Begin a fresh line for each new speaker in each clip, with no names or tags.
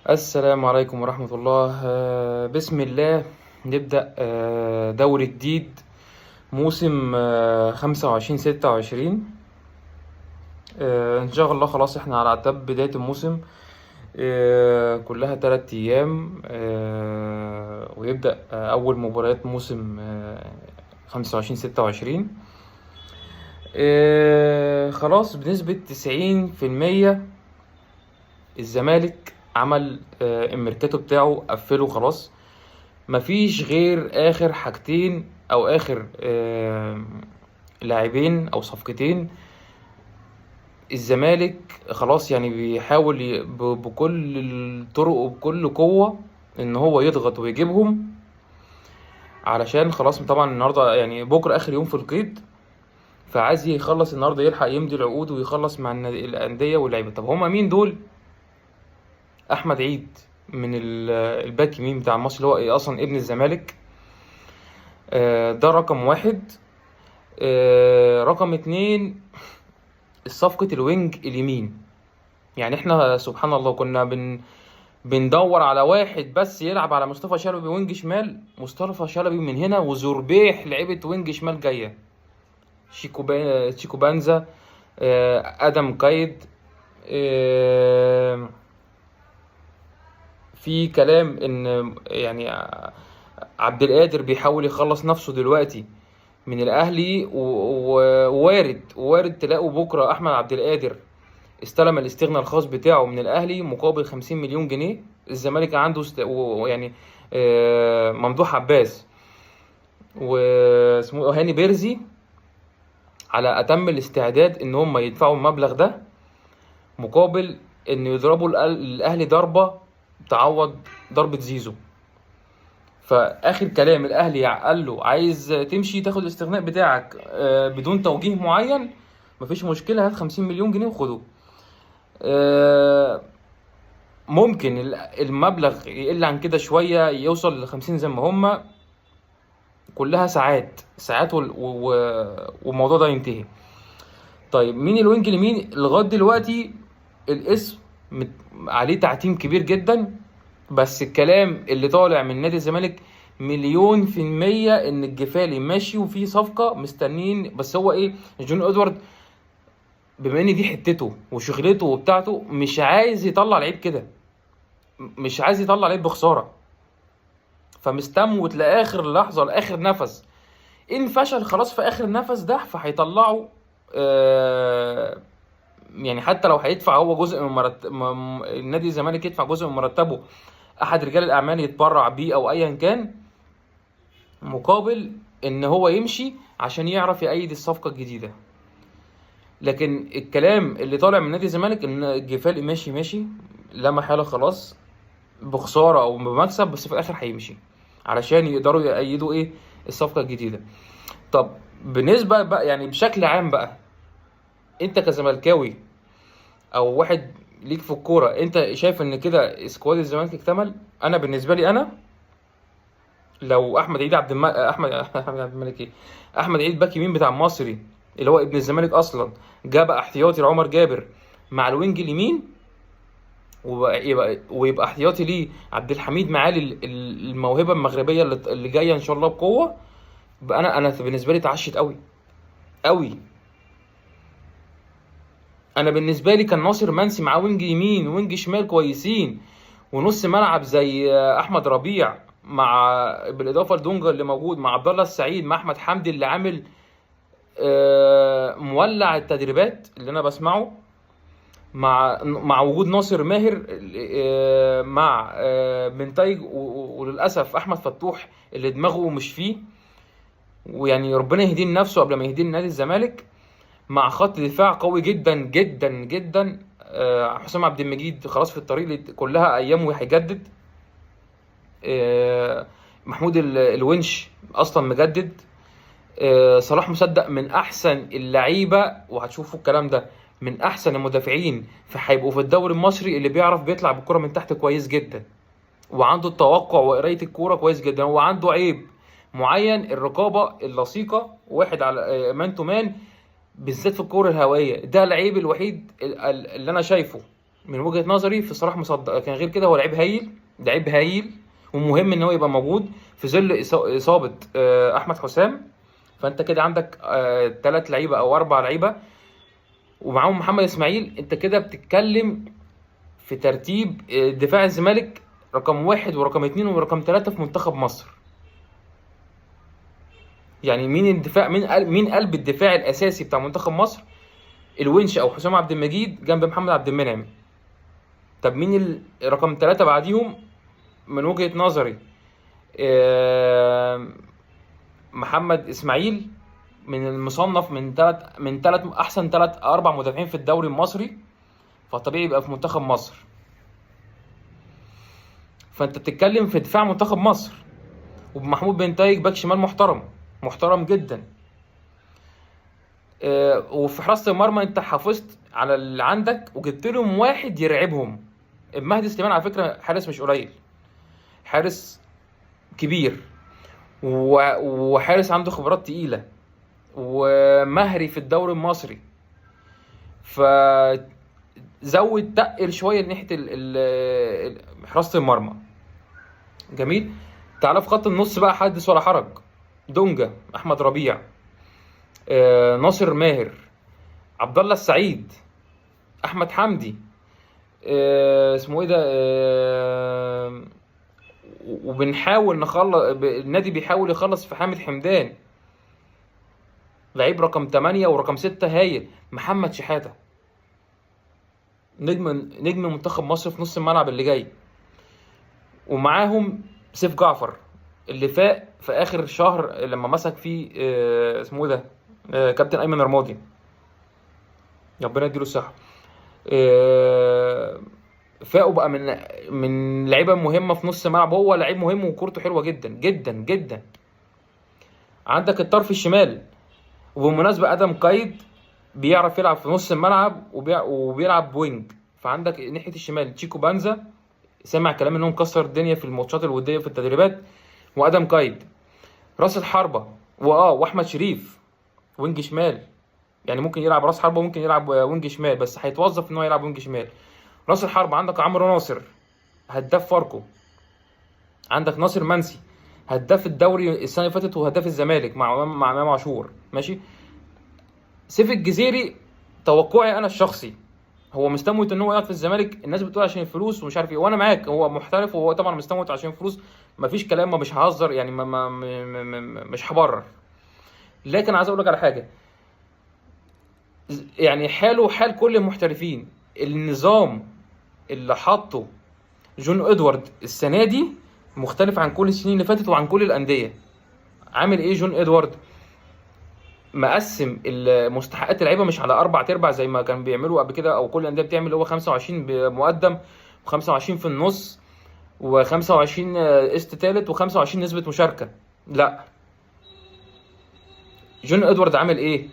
السلام عليكم ورحمة الله. بسم الله. نبدأ دوري جديد، موسم 25-26. إن شاء الله خلاص احنا على أعتاب بداية الموسم. كلها 3 أيام، ويبدأ أول مباريات موسم 25-26. خلاص بنسبة 90% الزمالك عمل الميركاتو بتاعه، قفله خلاص. مفيش غير اخر حاجتين او اخر لاعبين او صفقتين. الزمالك خلاص يعني بيحاول بكل الطرق وبكل قوة ان هو يضغط ويجيبهم، علشان خلاص طبعا النهارده يعني بكره اخر يوم في القيد، فعايز يخلص النهارده يلحق يمضي العقود ويخلص مع الانديه واللعيبه. طب هما مين دول؟ احمد عيد من الباك يمين بتاع مصر، اللي هو إيه اصلا ابن الزمالك. ده رقم واحد. رقم اتنين، صفقة الوينج اليمين. يعني احنا سبحان الله كنا بندور على واحد بس يلعب على مصطفى شلبي وينج شمال. مصطفى شلبي من هنا وزربيح لعيبة وينج شمال جاية. شيكو بانزا، ادم قايد. في كلام ان يعني عبد القادر بيحاول يخلص نفسه دلوقتي من الاهلي، ووارد تلاقوا بكره احمد عبد القادر استلم الاستغناء الخاص بتاعه من الاهلي مقابل 50 مليون جنيه. الزمالك عنده ويعني ممدوح عباس واسمه هاني بيرزي على اتم الاستعداد ان هم يدفعوا المبلغ ده مقابل ان يضربوا الاهلي ضربه تعوض ضربه زيزو. فاخر كلام الاهلي قال له عايز تمشي تاخد الاستغناء بتاعك بدون توجيه معين، مفيش مشكله، هات 50 مليون جنيه وخده. ممكن المبلغ يقل عن كده شويه، يوصل ل 50 زي ما هما. كلها ساعات ساعات والموضوع ده ينتهي. طيب مين الوينج اليمين لغايه دلوقتي؟ الاسم عليه تعتيم كبير جدا، بس الكلام اللي طالع من نادي الزمالك 100% ان الجفالي ماشي وفي صفقه مستنين. بس هو ايه، جون ادوارد بما ان دي حتته وشغلته وبتاعته مش عايز يطلع لعيب كده، مش عايز يطلع لعيب بخساره، فمستموت لاخر لحظه لاخر نفس. ان فشل خلاص في اخر نفس ده فهيطلعه. يعني حتى لو هيدفع هو جزء من مرتب، النادي الزمالك يدفع جزء من مرتبه، احد رجال الاعمال يتبرع بيه او ايا كان، مقابل ان هو يمشي عشان يعرف يأيد الصفقه الجديده. لكن الكلام اللي طالع من نادي الزمالك ان الجفال ماشي لا محاله خلاص، بخساره او بمكسب، بس في الاخر هيمشي علشان يقدروا يأيدوا ايه الصفقه الجديده. طب بالنسبه بقى يعني بشكل عام بقى، انت كزملكاوي او واحد ليك في الكوره، انت شايف ان كده سكواد الزمالك اكتمل؟ انا بالنسبه لي انا، لو احمد عيد احمد عبد الملك ايه، احمد عيد باك يمين بتاع المصري اللي هو ابن الزمالك اصلا، جاب احتياطي لعمر جابر مع الوينج اليمين، ويبقى احتياطي ليه عبد الحميد معالي الموهبه المغربيه اللي جايه ان شاء الله بقوه. يبقى انا بالنسبه لي اتعشت قوي قوي. انا بالنسبه لي كان ناصر منسي معاه وينج يمين وينج شمال كويسين، ونص ملعب زي احمد ربيع، مع بالاضافه لدونجا اللي موجود، مع عبد الله السعيد، مع احمد حمدي اللي عامل مولع التدريبات اللي انا بسمعه، مع وجود ناصر ماهر، مع بنتايج، وللاسف احمد فتوح اللي دماغه مش فيه، ويعني ربنا يهديه لنفسه قبل ما يهديه نادي الزمالك. مع خط دفاع قوي جدا جدا جدا، حسام عبد المجيد خلاص في الطريق كلها ايامه هيجدد. محمود الونش اصلا مجدد. صلاح مصدق من احسن اللعيبه، وهتشوفوا الكلام ده، من احسن المدافعين فهيبقوا في الدوري المصري، اللي بيعرف بيطلع بالكره من تحت كويس جدا، وعنده التوقع وقرايه الكوره كويس جدا. هو عنده عيب معين، الرقابه اللصيقه، واحد على مان تو مان، بالذات في الكوره الهوائيه. ده العيب الوحيد اللي انا شايفه. من وجهة نظري في صلاح مصدق، لكن غير كده هو لعيب هايل، لعيب هايل، ومهم ان هو يبقى موجود في ظل اصابة احمد حسام. فانت كده عندك 3 لعيبة او 4 لعيبة ومعاهم محمد اسماعيل، انت كده بتتكلم في ترتيب دفاع الزمالك رقم 1 ورقم 2 ورقم 3 في منتخب مصر. يعني مين الدفاع، مين قلب الدفاع الاساسي بتاع منتخب مصر؟ الونش او حسام عبد المجيد جنب محمد عبد المنعم. طب مين رقم 3 بعديهم؟ من وجهة نظري محمد اسماعيل، من المصنف من ثلاث احسن 4 مدافعين في الدوري المصري، فطبيعي يبقى في منتخب مصر. فانت بتتكلم في دفاع منتخب مصر، ومحمود بنتايج باك شمال محترم، محترم جدا. وفي حراسة المرمى انت حافظت على اللي عندك وجبت لهم واحد يرعبهم. المهدي سليمان على فكرة حارس مش قليل، حارس كبير وحارس عنده خبرات تقيلة ومهري في الدوري المصري. فزود تقل شوية ناحية حراسة المرمى. جميل. تعالى في خط النص بقى، حدث ولا حرج. دونجا، احمد ربيع، ناصر ماهر، عبد الله السعيد، احمد حمدي، اسمه ايه ده، وبنحاول نخلص، النادي بيحاول يخلص في حامد حمدان، لعيب رقم 8 ورقم 6 هايل. محمد شحاتة نجم منتخب مصر في نص الملعب اللي جاي. ومعاهم سيف جعفر اللي فاق في اخر شهر لما مسك فيه اسمه ده كابتن ايمن رمادي، ربنا يديله الصحه. فاقوا بقى من لعيبه مهمه في نص الملعب. هو لعيب مهم وكورته حلوه جدا جدا جدا. عندك الطرف الشمال، وبالمناسبه ادم قايد بيعرف يلعب في نص الملعب وبيلعب وينج. فعندك ناحيه الشمال تشيكو بانزا، سمع كلام انه مكسر الدنيا في الماتشات الوديه في التدريبات، وادم قايد. راس الحربه واحمد شريف وينج شمال، يعني ممكن يلعب راس حربه وممكن يلعب وينج شمال، بس هيتوظف ان هو يلعب وينج شمال. راس الحربه عندك عمرو ناصر هداف فاركو، عندك ناصر منسي هداف الدوري السنه اللي فاتت وهداف الزمالك مع امام عاشور، ماشي. سيف الجزيري توقعي انا الشخصي هو مستموت ان هو يقعد في الزمالك. الناس بتقول عشان الفلوس ومش عارف ايه، وانا معاك، هو محترف وهو طبعا مستموت عشان فلوس، مفيش كلام، ما مش ههزر يعني، مش هبرر. لكن عايز اقول لك على حاجه، يعني حاله حال كل المحترفين. النظام اللي حاطه جون ادوارد السنه دي مختلف عن كل السنين اللي فاتت وعن كل الانديه. عامل ايه جون ادوارد؟ مقسم مستحقات اللعيبه مش على 4/4 زي ما كان بيعملوا قبل كده، او كل الانديه بتعمل، هو 25 بمقدم و25 في النص و25 قسط تالت و25 نسبه مشاركه. لا، جون ادوارد عامل ايه؟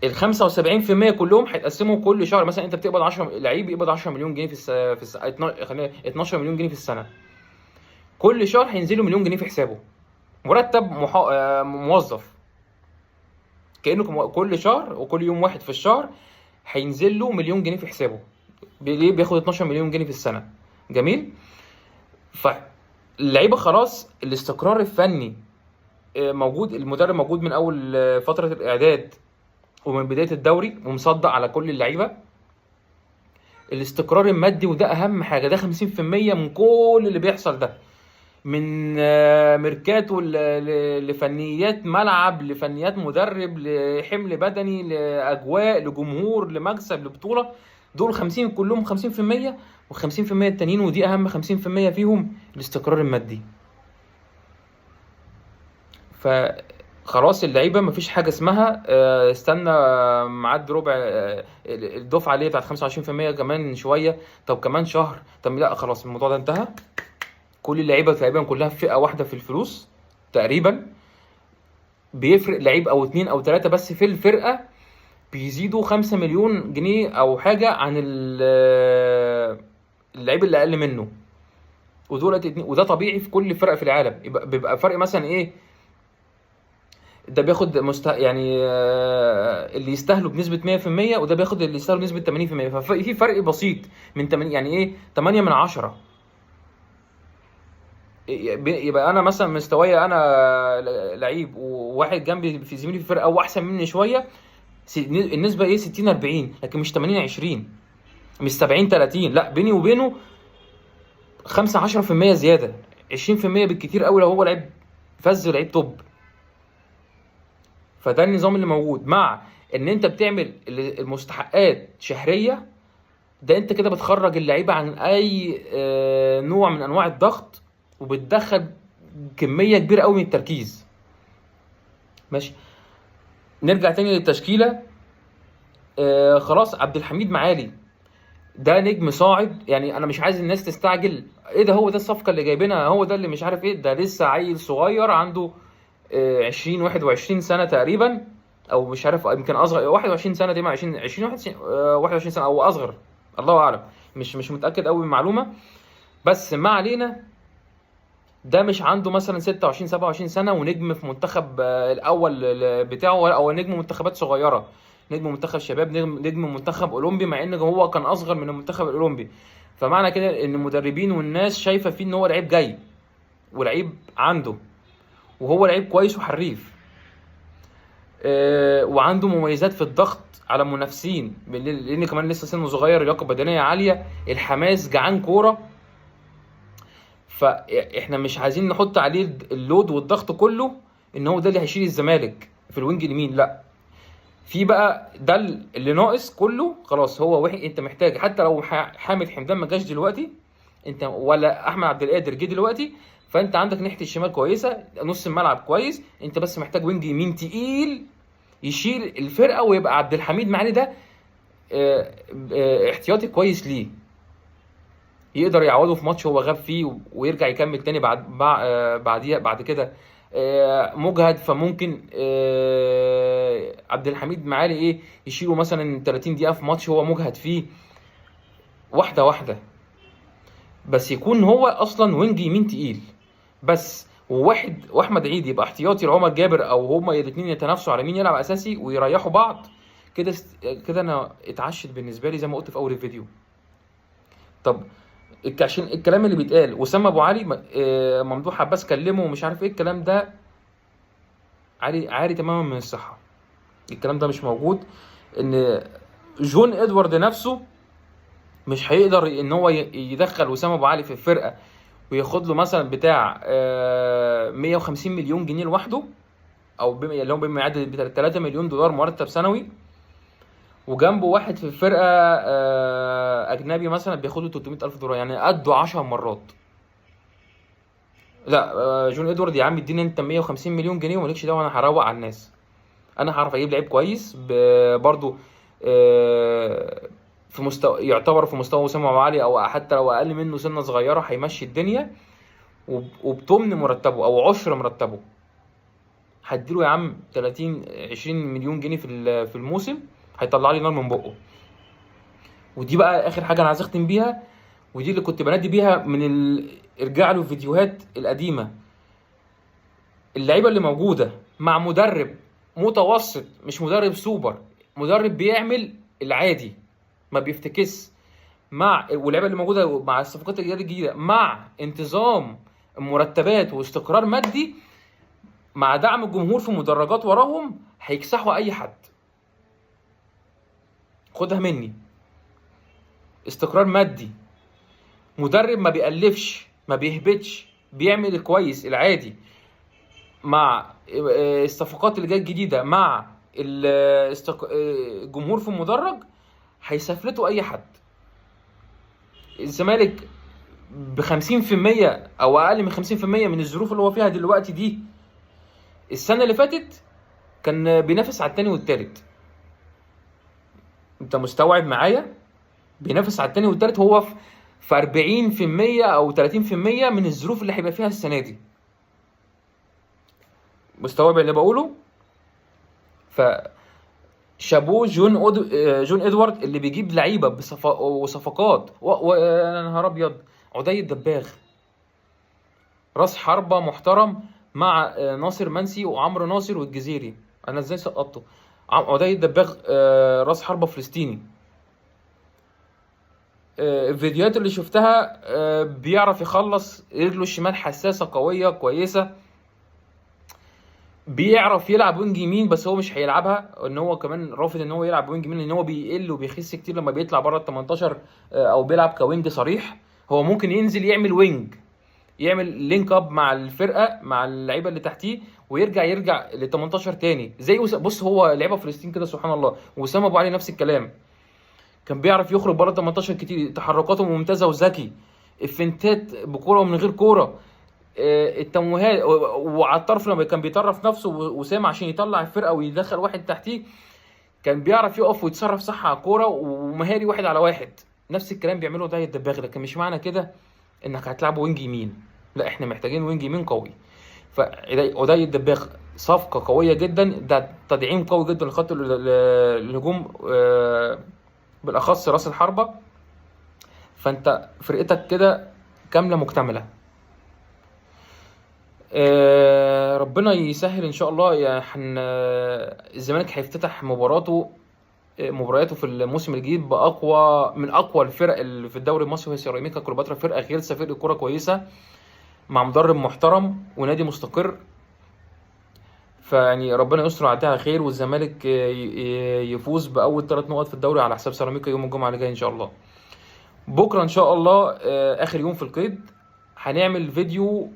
ال 75% كلهم هيتقسموا كل شهر. مثلا انت بتقبض 10 لعيب يقبض 10 مليون جنيه خلينا 12 مليون جنيه في السنه. كل شهر هينزلوا مليون جنيه في حسابه، مرتب موظف. كانه كل شهر وكل يوم واحد في الشهر هينزل له مليون جنيه في حسابه. ليه؟ بياخد 12 مليون جنيه في السنه. جميل. فاللعيبه خلاص الاستقرار الفني موجود، المدرب موجود من اول فتره الاعداد ومن بدايه الدوري ومصدق على كل اللعيبه. الاستقرار المادي وده اهم حاجه، ده 50% من كل اللي بيحصل ده، من ميركاتو لفنيات ملعب لفنيات مدرب لحمل بدني لاجواء لجمهور لمكسب لبطوله. دول 50 كلهم 50%، و50% التانيين ودي اهم 50% فيهم الاستقرار المادي. فخلاص اللعيبه مفيش حاجه اسمها استنى معدي ربع الدفعه اللي بتاعت 25% كمان شويه، طب كمان شهر، طب لا خلاص الموضوع ده انتهى. كل اللعيبه تقريبا كلها في فئه واحده في الفلوس تقريبا. بيفرق لعيب او 2 أو 3 بس في الفرقه بيزيدوا 5 مليون جنيه او حاجه عن اللعيب اللي اقل منه. وده طبيعي في كل فرقه في العالم. بيبقى فرق مثلا ايه، ده بياخد يعني اللي يستاهلوا بنسبه 100%، وده بياخد اللي يستاهلوا بنسبه 80%. ففي فرق بسيط من 8، يعني ايه 8 من 10. يبقى انا مثلا مستواي انا لعيب، وواحد جنبي في زميلي في الفرقه واحسن مني شويه، النسبه ايه 60 40، لكن مش 80 20، مش 70 30. لا، بيني وبينه 5 10% زياده، 20% بالكتير قوي لو هو لعيب فز لعيب توب. فده النظام اللي موجود، مع ان انت بتعمل المستحقات شهريه. ده انت كده بتخرج اللعيبه عن اي نوع من انواع الضغط، وبتدخل كميه كبيره قوي من التركيز. ماشي، نرجع تاني للتشكيله. خلاص، عبد الحميد معالي ده نجم صاعد. يعني انا مش عايز الناس تستعجل، ايه ده هو ده الصفقه اللي جايبينها، هو ده اللي مش عارف ايه، ده لسه عيل صغير عنده 20 21 سنه تقريبا، او مش عارف يمكن اصغر. 21 سنه دي مع 20 21 سنه او اصغر، الله اعلم. مش متاكد قوي من المعلومه، بس ما علينا. ده مش عنده مثلا 26 27 سنه ونجم في منتخب الاول بتاعه، او نجم منتخبات صغيره، نجم منتخب شباب، نجم منتخب اولمبي، مع ان هو كان اصغر من المنتخب الاولمبي. فمعنى كده ان المدربين والناس شايفه فيه ان هو لعيب جاي، ولعيب عنده، وهو لعيب كويس وحريف. وعنده مميزات في الضغط على المنافسين، لان كمان لسه سنه صغير، لياقه بدنيه عاليه، الحماس، جعان كوره. فاحنا مش عايزين نحط عليه اللود والضغط كله ان هو ده اللي هيشيل الزمالك في الوينج اليمين، لا. في بقى ده اللي ناقص كله خلاص، هو وحي. انت محتاج حتى لو حامد حمدان ما جاش دلوقتي، انت ولا احمد عبد القادر جه دلوقتي، فانت عندك ناحيه الشمال كويسه، نص الملعب كويس، انت بس محتاج وينج يمين تقيل يشيل الفرقه، ويبقى عبد الحميد معالي ده احتياطي كويس ليه، يقدر يعوضه في ماتش هو غاب فيه، ويرجع يكمل تاني بعديها بعد كده مجهد. فممكن عبد الحميد معالي ايه يشيله مثلا 30 دقيقة في ماتش هو مجهد فيه، واحدة واحدة. بس يكون هو اصلا وينج يمين تقيل بس، واحمد عيد يبقى احتياطي لعمر جابر، او هما الاثنين يتنافسوا على مين يلعب اساسي ويريحوا بعض. كده كده انا اتعشت بالنسبه لي زي ما قلت في اول الفيديو. طب عشان الكلام اللي بيتقال وسام ابو علي ممدوح عباس كلمه ومش عارف ايه الكلام ده، عاري تماما من الصحه. الكلام ده مش موجود. ان جون ادوارد نفسه مش هيقدر ان هو يدخل وسام ابو علي في الفرقه وياخد له مثلا بتاع 150 مليون جنيه لوحده، او اللي هو بما يعادل 3 مليون دولار مرتب سنوي، وجنبه واحد في الفرقه اجنبي مثلا بياخد له 300 الف دولار، يعني قده 10 مرات. لا، جون ادوارد يا عم اديني انت 150 مليون جنيه ومالكش دعوه، انا هروق على الناس. انا هعرف اجيب لعيب كويس برضو في مستوى، يعتبر في مستوى وسام ابو علي، او حتى لو اقل منه سنه صغيره، هيمشي الدنيا وبتمن مرتبه او عشر مرتبه. هديله يا عم 30 20 مليون جنيه في الموسم، هيطلع لي نار من بقه. ودي بقى اخر حاجه انا عايز اختم بيها، ودي اللي كنت بنادي بيها ارجع له الفيديوهات القديمه. اللعيبه اللي موجوده مع مدرب متوسط، مش مدرب سوبر، مدرب بيعمل العادي ما بيفتكس، واللعيبه اللي موجوده مع الصفقات الجديده، مع انتظام مرتبات واستقرار مادي، مع دعم الجمهور في مدرجات وراهم، هيكسحوا اي حد. خدها مني، استقرار مادي، مدرب ما بيألفش ما بيهبطش، بيعمل الكويس العادي، مع الصفقات اللي جايه الجديده، مع الجمهور في المدرج، هيسفلتوا اي حد. الزمالك ب 50% او اقل من 50% من الظروف اللي هو فيها دلوقتي دي، السنه اللي فاتت كان بينافس على الثاني والثالث. انت مستوعب معايا؟ بينافس على الثاني والثالث، هو في 40% او 30% من الظروف اللي هيبقى فيها السنه دي. مستوعب اللي بقوله؟ ف شابوه جون ادوارد اللي بيجيب لعيبه وصفقات يا نهار ابيض. عدي الدباغ راس حربه محترم، مع ناصر منسي وعمرو ناصر والجزيري. انا ازاي سقطته؟ عدي الدباغ راس حربة فلسطيني. الفيديوهات اللي شفتها بيعرف يخلص، رجله الشمال حساسة قوية كويسة، بيعرف يلعب وينج يمين، بس هو مش هيلعبها، ان هو كمان رافض ان هو يلعب وينج يمين، لان هو بيقل وبيخس كتير لما بيطلع بره ال 18 او بيلعب كوينج صريح. هو ممكن ينزل يعمل وينج، يعمل لينك اب مع الفرقه مع اللعيبه اللي تحتيه، ويرجع لل 18 تاني زي بص هو لعيبه فلسطين كده سبحان الله. وسام ابو علي نفس الكلام، كان بيعرف يخرج بره 18 كتير، تحركاته ممتازه وذكي، الفنتات بكوره ومن غير كوره، التمويهات، وعلى الطرف لما كان بيطرف نفسه وسام عشان يطلع الفرقه ويدخل واحد تحتيه، كان بيعرف يقف ويتصرف صح على الكوره، ومهاري واحد على واحد. نفس الكلام بيعمله ده الدباغ، لكن مش معنى كده انك هتلعبه وينج يمين، لا احنا محتاجين وينج يمين قوي. فعدي الدباغ صفقه قويه جدا، ده تدعيم قوي جدا لخط الهجوم بالاخص راس الحربه. فانت فرقتك كده كامله مكتمله. ربنا يسهل ان شاء الله. يعني الزمالك هيفتتح مبارياته في الموسم الجديد باقوى من اقوى الفرق اللي في الدوري المصري، وهي سيراميكا كليوباترا. فرقه غلسه، فرقه كوره كويسه، مع مدرب محترم ونادي مستقر. فيعني ربنا يستر ويعديها على خير، والزمالك يفوز باول 3 نقط في الدوري على حساب سيراميكا يوم الجمعه اللي جاي ان شاء الله. بكره ان شاء الله اخر يوم في القيد، هنعمل فيديو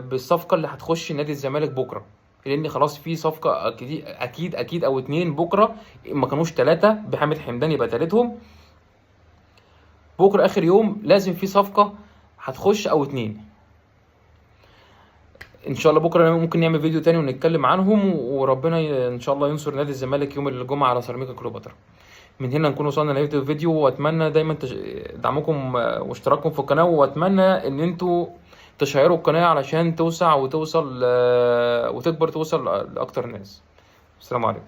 بالصفقه اللي هتخش نادي الزمالك بكره، لان خلاص في صفقه اكيد اكيد اكيد او 2 بكره، ما كانوش 3، بحامد حمدان يبقى تالتهم. بكره اخر يوم لازم في صفقه هتخش او 2 ان شاء الله. بكره ممكن نعمل فيديو تاني ونتكلم عنهم، وربنا ان شاء الله ينصر نادي الزمالك يوم الجمعه على سيراميكا كليوباترا. من هنا نكون وصلنا لنهايه الفيديو، واتمنى دايما دعمكم واشتراككم في القناه، واتمنى ان انتوا تشيروا القناه علشان توسع وتوصل وتكبر، توصل لاكتر الناس. السلام عليكم.